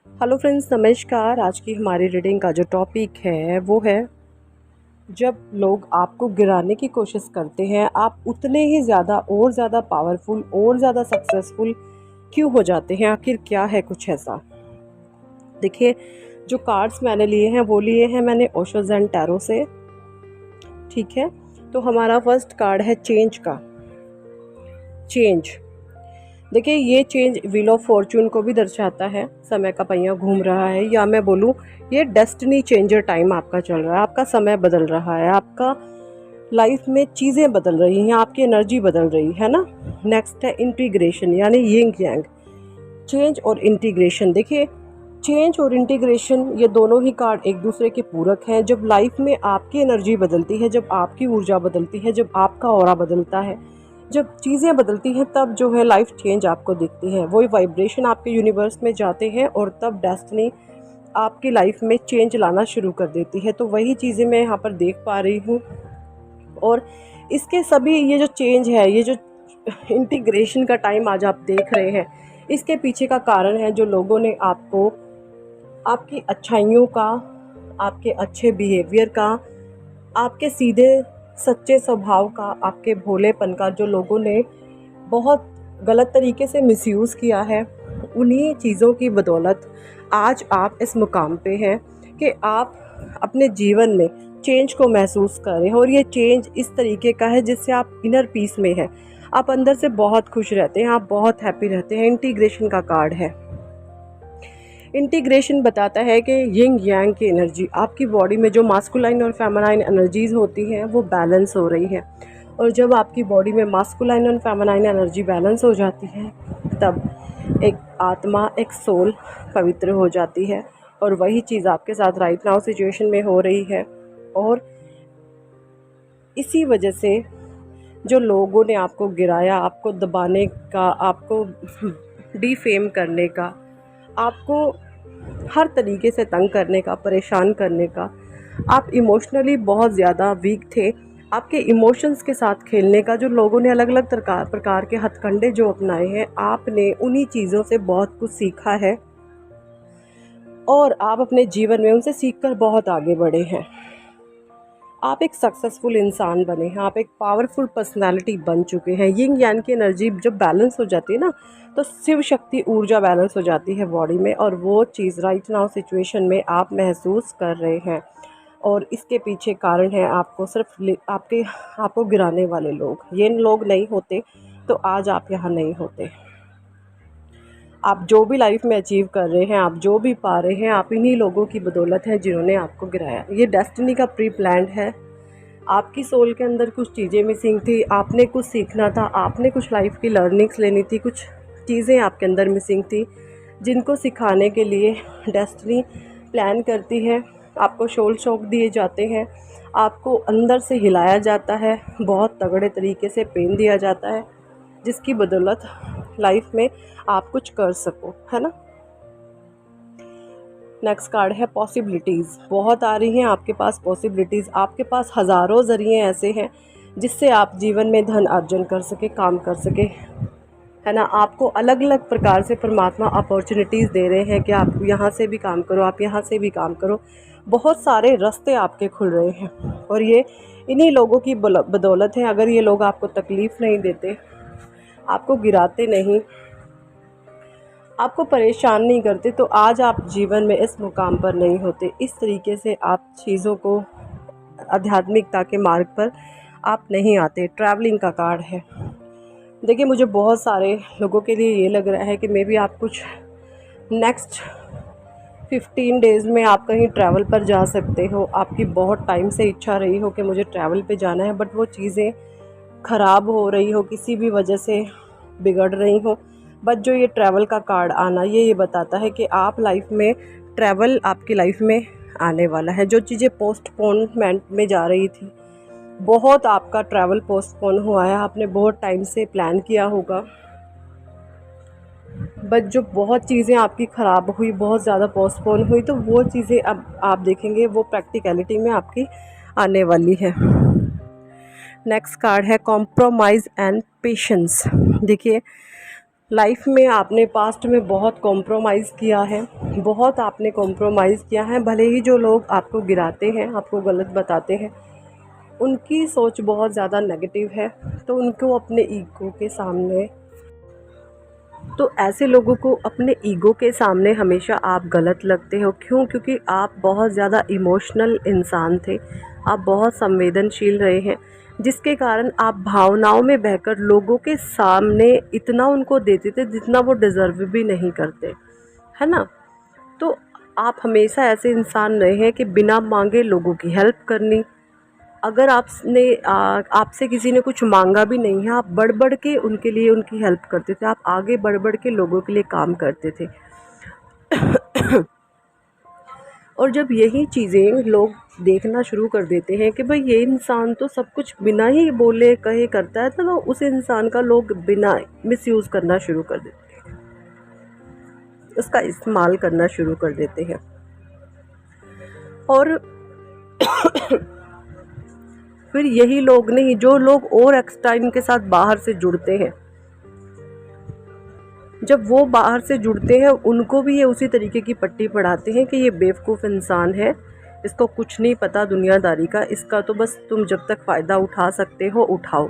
Hello friends, नमस्कार। आज की हमारी रीडिंग का जो टॉपिक है वो है, जब लोग आपको गिराने की कोशिश करते हैं आप उतने ही ज़्यादा और ज़्यादा पावरफुल और ज़्यादा सक्सेसफुल क्यों हो जाते हैं? आखिर क्या है कुछ ऐसा? देखिए, जो कार्ड्स मैंने लिए हैं वो लिए हैं मैंने ओशो ज़ेन टैरो से। ठीक है, तो हमारा फर्स्ट कार्ड है चेंज का। चेंज, देखिए ये चेंज व्हील ऑफ फॉर्चून को भी दर्शाता है। समय का पहिया घूम रहा है, या मैं बोलूँ ये डेस्टिनी चेंजर टाइम आपका चल रहा है। आपका समय बदल रहा है, आपका लाइफ में चीज़ें बदल रही हैं, आपकी एनर्जी बदल रही है ना। नेक्स्ट है इंटीग्रेशन, यानी यिंग यांग। चेंज और इंटीग्रेशन, देखिए चेंज और इंटीग्रेशन ये दोनों ही कार्ड एक दूसरे के पूरक हैं। जब लाइफ में आपकी एनर्जी बदलती है, जब आपकी ऊर्जा बदलती है, जब आपका ऑरा बदलता है, जब चीज़ें बदलती हैं, तब जो है लाइफ चेंज आपको दिखती है। वही वाइब्रेशन आपके यूनिवर्स में जाते हैं और तब डेस्टिनी आपकी लाइफ में चेंज लाना शुरू कर देती है। तो वही चीज़ें मैं यहाँ पर देख पा रही हूँ। और इसके सभी ये जो चेंज है, ये जो इंटीग्रेशन का टाइम आज आप देख रहे हैं, इसके पीछे का कारण है जो लोगों ने आपको आपकी अच्छाइयों का, आपके अच्छे बिहेवियर का, आपके सीधे सच्चे स्वभाव का, आपके भोलेपन का जो लोगों ने बहुत गलत तरीके से मिसयूज़ किया है, उन्हीं चीज़ों की बदौलत आज आप इस मुकाम पे हैं कि आप अपने जीवन में चेंज को महसूस कर रहे हैं। और ये चेंज इस तरीके का है जिससे आप इनर पीस में हैं, आप अंदर से बहुत खुश रहते हैं, आप बहुत हैप्पी रहते हैं। इंटीग्रेशन का कार्ड है। इंटीग्रेशन बताता है कि यिंग यांग की एनर्जी, आपकी बॉडी में जो मास्कुलाइन और फेमिनाइन एनर्जीज होती हैं वो बैलेंस हो रही है। और जब आपकी बॉडी में मास्कुलाइन और फेमिनाइन एनर्जी बैलेंस हो जाती है, तब एक आत्मा, एक सोल पवित्र हो जाती है। और वही चीज़ आपके साथ राइट नाउ सिचुएशन में हो रही है। और इसी वजह से जो लोगों ने आपको गिराया, आपको दबाने का, आपको डिफेम करने का, आपको हर तरीके से तंग करने का, परेशान करने का, आप इमोशनली बहुत ज़्यादा वीक थे। आपके इमोशंस के साथ खेलने का जो लोगों ने अलग अलग प्रकार के हथकंडे जो अपनाए हैं, आपने उन्हीं चीज़ों से बहुत कुछ सीखा है और आप अपने जीवन में उनसे सीखकर बहुत आगे बढ़े हैं। आप एक सक्सेसफुल इंसान बने हैं, आप एक पावरफुल पर्सनालिटी बन चुके हैं। यिंग यान की एनर्जी जब बैलेंस हो जाती है ना, तो शिव शक्ति ऊर्जा बैलेंस हो जाती है बॉडी में, और वो चीज़ राइट नाउ सिचुएशन में आप महसूस कर रहे हैं। और इसके पीछे कारण है आपको सिर्फ आपको गिराने वाले लोग। ये लोग नहीं होते तो आज आप यहाँ नहीं होते। आप जो भी लाइफ में अचीव कर रहे हैं, आप जो भी पा रहे हैं, आप इन्हीं लोगों की बदौलत है जिन्होंने आपको गिराया। ये डेस्टिनी का प्री प्लान्ड है। आपकी सोल के अंदर कुछ चीज़ें मिसिंग थी, आपने कुछ सीखना था, आपने कुछ लाइफ की लर्निंग्स लेनी थी, कुछ चीज़ें आपके अंदर मिसिंग थी जिनको सिखाने के लिए डेस्टिनी प्लान करती है। आपको शोल शौक दिए जाते हैं, आपको अंदर से हिलाया जाता है, बहुत तगड़े तरीके से पेन दिया जाता है, जिसकी बदौलत लाइफ में आप कुछ कर सको, है ना। नेक्स्ट कार्ड है पॉसिबिलिटीज़। बहुत आ रही हैं आपके पास पॉसिबिलिटीज़, आपके पास हज़ारों ज़रिए ऐसे हैं जिससे आप जीवन में धन अर्जन कर सके, काम कर सके, है ना। आपको अलग अलग प्रकार से परमात्मा अपॉर्चुनिटीज़ दे रहे हैं कि आप यहाँ से भी काम करो, आप यहाँ से भी काम करो। बहुत सारे रास्ते आपके खुल रहे हैं और ये इन्हीं लोगों की बदौलत है। अगर ये लोग आपको तकलीफ़ नहीं देते, आपको गिराते नहीं, आपको परेशान नहीं करते, तो आज आप जीवन में इस मुकाम पर नहीं होते। इस तरीके से आप चीज़ों को, आध्यात्मिकता के मार्ग पर आप नहीं आते। ट्रैवलिंग का कार्ड है। देखिए, मुझे बहुत सारे लोगों के लिए ये लग रहा है कि मे बी आप कुछ नेक्स्ट 15 डेज़ में आप कहीं ट्रैवल पर जा सकते हो। आपकी बहुत टाइम से इच्छा रही हो कि मुझे ट्रैवल पे जाना है, बट वो चीज़ें ख़राब हो रही हो, किसी भी वजह से बिगड़ रही हो। बट जो ये ट्रैवल का कार्ड आना, ये बताता है कि आप लाइफ में ट्रैवल आपकी लाइफ में आने वाला है। जो चीज़ें पोस्टपोनमेंट में जा रही थी, बहुत आपका ट्रैवल पोस्टपोन हुआ है, आपने बहुत टाइम से प्लान किया होगा, बट जो बहुत चीज़ें आपकी ख़राब हुई, बहुत ज़्यादा पोस्टपोन हुई, तो वो चीज़ें अब आप देखेंगे वो प्रैक्टिकलिटी में आपकी आने वाली है। नेक्स्ट कार्ड है कॉम्प्रोमाइज़ एंड पेशेंस। देखिए, लाइफ में आपने पास्ट में बहुत कॉम्प्रोमाइज़ किया है, बहुत आपने कॉम्प्रोमाइज़ किया है। भले ही जो लोग आपको गिराते हैं, आपको गलत बताते हैं, उनकी सोच बहुत ज़्यादा नेगेटिव है, तो उनको अपने ईगो के सामने तो ऐसे लोगों को अपने ईगो के सामने हमेशा आप गलत लगते हो। क्यों? क्योंकि आप बहुत ज़्यादा इमोशनल इंसान थे, आप बहुत संवेदनशील रहे हैं, जिसके कारण आप भावनाओं में बहकर लोगों के सामने इतना उनको देते थे जितना वो डिज़र्व भी नहीं करते, है ना? तो आप हमेशा ऐसे इंसान रहे हैं कि बिना मांगे लोगों की हेल्प करनी। अगर आपसे किसी ने कुछ मांगा भी नहीं है, आप बढ़ बढ़ के उनके लिए उनकी हेल्प करते थे, आप आगे बढ़ बढ़ के लोगों के लिए काम करते थे। और जब यही चीज़ें लोग देखना शुरू कर देते हैं कि भाई ये इंसान तो सब कुछ बिना ही बोले कहे करता है, तो उस इंसान का लोग बिना मिसयूज़ करना शुरू कर देते हैं, उसका इस्तेमाल करना शुरू कर देते हैं। और फिर यही लोग नहीं, जो लोग और एक्सटाइम के साथ बाहर से जुड़ते हैं, जब वो बाहर से जुड़ते हैं उनको भी ये उसी तरीके की पट्टी पढ़ाते हैं कि ये बेवकूफ़ इंसान है, इसको कुछ नहीं पता दुनियादारी का, इसका तो बस तुम जब तक फ़ायदा उठा सकते हो उठाओ।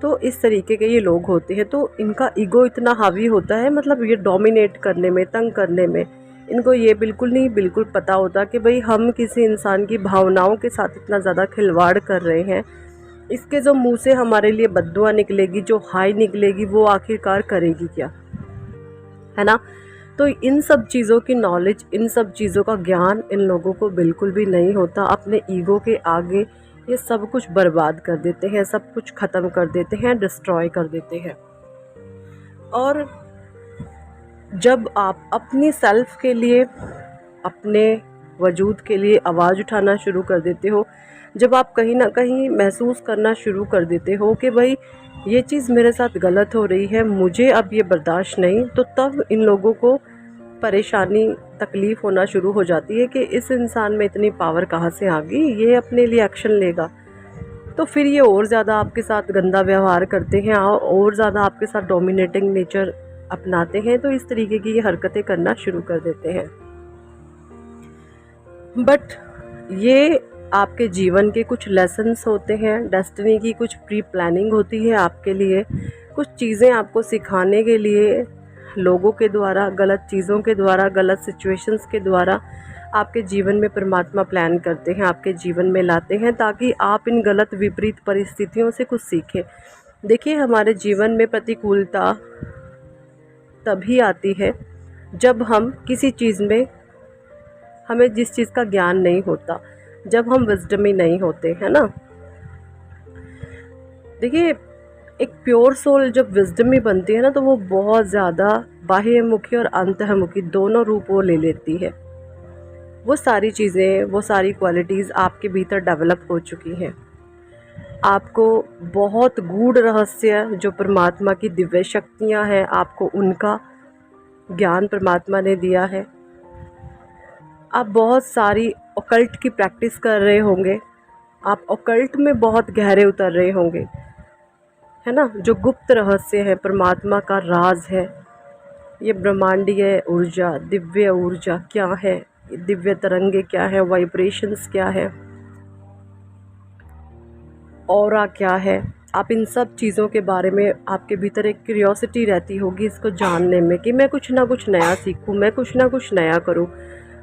तो इस तरीके के ये लोग होते हैं। तो इनका ईगो इतना हावी होता है, मतलब ये डोमिनेट करने में, तंग करने में, इनको ये बिल्कुल पता होता कि भाई हम किसी इंसान की भावनाओं के साथ इतना ज़्यादा खिलवाड़ कर रहे हैं, इसके जो मुंह से हमारे लिए बद्दुआ निकलेगी, जो हाय निकलेगी, वो आखिरकार करेगी क्या, है ना? तो इन सब चीज़ों की नॉलेज, इन सब चीज़ों का ज्ञान इन लोगों को बिल्कुल भी नहीं होता। अपने ईगो के आगे ये सब कुछ बर्बाद कर देते हैं, सब कुछ ख़त्म कर देते हैं, डिस्ट्रॉय कर देते हैं। और जब आप अपनी सेल्फ के लिए, अपने वजूद के लिए आवाज़ उठाना शुरू कर देते हो, जब आप कहीं ना कहीं महसूस करना शुरू कर देते हो कि भाई ये चीज़ मेरे साथ गलत हो रही है, मुझे अब ये बर्दाश्त नहीं, तो तब इन लोगों को परेशानी, तकलीफ़ होना शुरू हो जाती है कि इस इंसान में इतनी पावर कहाँ से आ गई, ये अपने लिए एक्शन लेगा। तो फिर ये और ज़्यादा आपके साथ गंदा व्यवहार करते हैं और ज़्यादा आपके साथ डोमिनेटिंग नेचर अपनाते हैं। तो इस तरीके की ये हरकतें करना शुरू कर देते हैं। बट ये आपके जीवन के कुछ लेसन्स होते हैं, डेस्टिनी की कुछ प्री प्लानिंग होती है आपके लिए, कुछ चीज़ें आपको सिखाने के लिए, लोगों के द्वारा, गलत चीज़ों के द्वारा, गलत सिचुएशंस के द्वारा आपके जीवन में परमात्मा प्लान करते हैं, आपके जीवन में लाते हैं, ताकि आप इन गलत विपरीत परिस्थितियों से कुछ सीखें। देखिए, हमारे जीवन में प्रतिकूलता तभी आती है जब हम किसी चीज़ में, हमें जिस चीज़ का ज्ञान नहीं होता, जब हम विजडमी नहीं होते, है ना? देखिए, एक प्योर सोल जब विजडमी बनती है ना, तो वो बहुत ज़्यादा बाह्यमुखी और अंतर्मुखी दोनों रूप वो ले लेती है। वो सारी चीज़ें, वो सारी क्वालिटीज़ आपके भीतर डेवलप हो चुकी हैं। आपको बहुत गूढ़ रहस्य जो परमात्मा की दिव्य शक्तियाँ हैं, आपको उनका ज्ञान परमात्मा ने दिया है। आप बहुत सारी ऑकल्ट की प्रैक्टिस कर रहे होंगे, आप ऑकल्ट में बहुत गहरे उतर रहे होंगे, है ना? जो गुप्त रहस्य है, परमात्मा का राज है, ये ब्रह्मांडीय ऊर्जा, दिव्य ऊर्जा क्या है, दिव्य तरंगे क्या है, वाइब्रेशंस क्या है, ऑरा क्या है, आप इन सब चीज़ों के बारे में आपके भीतर एक क्यूरियोसिटी रहती होगी इसको जानने में कि मैं कुछ ना कुछ नया सीखूं, मैं कुछ ना कुछ नया करूं।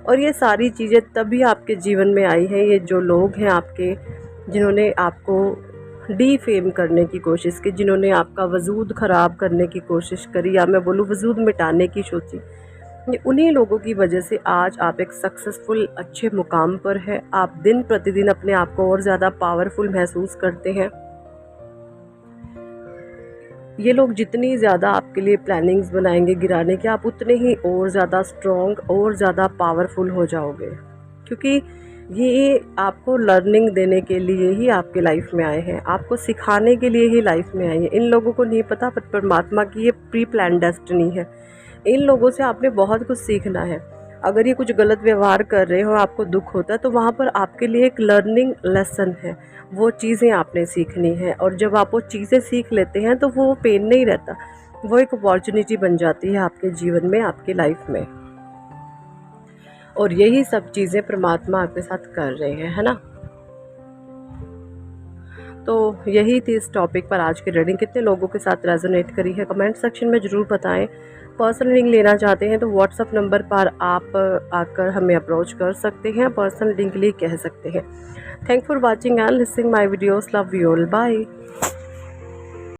और ये सारी चीज़ें तभी आपके जीवन में आई हैं, ये जो लोग हैं आपके, जिन्होंने आपको डीफेम करने की कोशिश की, जिन्होंने आपका वजूद ख़राब करने की कोशिश करी, या मैं बोलूँ वजूद मिटाने की सोची, ये उन्हीं लोगों की वजह से आज आप एक सक्सेसफुल अच्छे मुकाम पर है। आप दिन प्रतिदिन अपने आप को और ज़्यादा पावरफुल महसूस करते हैं। ये लोग जितनी ज़्यादा आपके लिए प्लानिंग्स बनाएंगे गिराने के, आप उतने ही और ज़्यादा स्ट्रॉन्ग और ज़्यादा पावरफुल हो जाओगे, क्योंकि ये आपको लर्निंग देने के लिए ही आपके लाइफ में आए हैं, आपको सिखाने के लिए ही लाइफ में आए हैं। इन लोगों को नहीं पता पर परमात्मा की ये प्री प्लान डेस्टिनी है। इन लोगों से आपने बहुत कुछ सीखना है। अगर ये कुछ गलत व्यवहार कर रहे हो, आपको दुख होता है, तो वहाँ पर आपके लिए एक लर्निंग लेसन है, वो चीज़ें आपने सीखनी है। और जब आप वो चीज़ें सीख लेते हैं तो वो पेन नहीं रहता, वो एक अपॉर्चुनिटी बन जाती है आपके जीवन में, आपकी लाइफ में। और यही सब चीज़ें परमात्मा आपके साथ कर रहे हैं, है ना। तो यही थी इस टॉपिक पर आज की रीडिंग। कितने लोगों के साथ रेजोनेट करी है कमेंट सेक्शन में ज़रूर बताएं। पर्सनल रीडिंग लेना चाहते हैं तो व्हाट्सअप नंबर पर आप आकर हमें अप्रोच कर सकते हैं, पर्सनल रीडिंग के लिए कह सकते हैं। Thank for watching and listening my videos. Love you all, bye.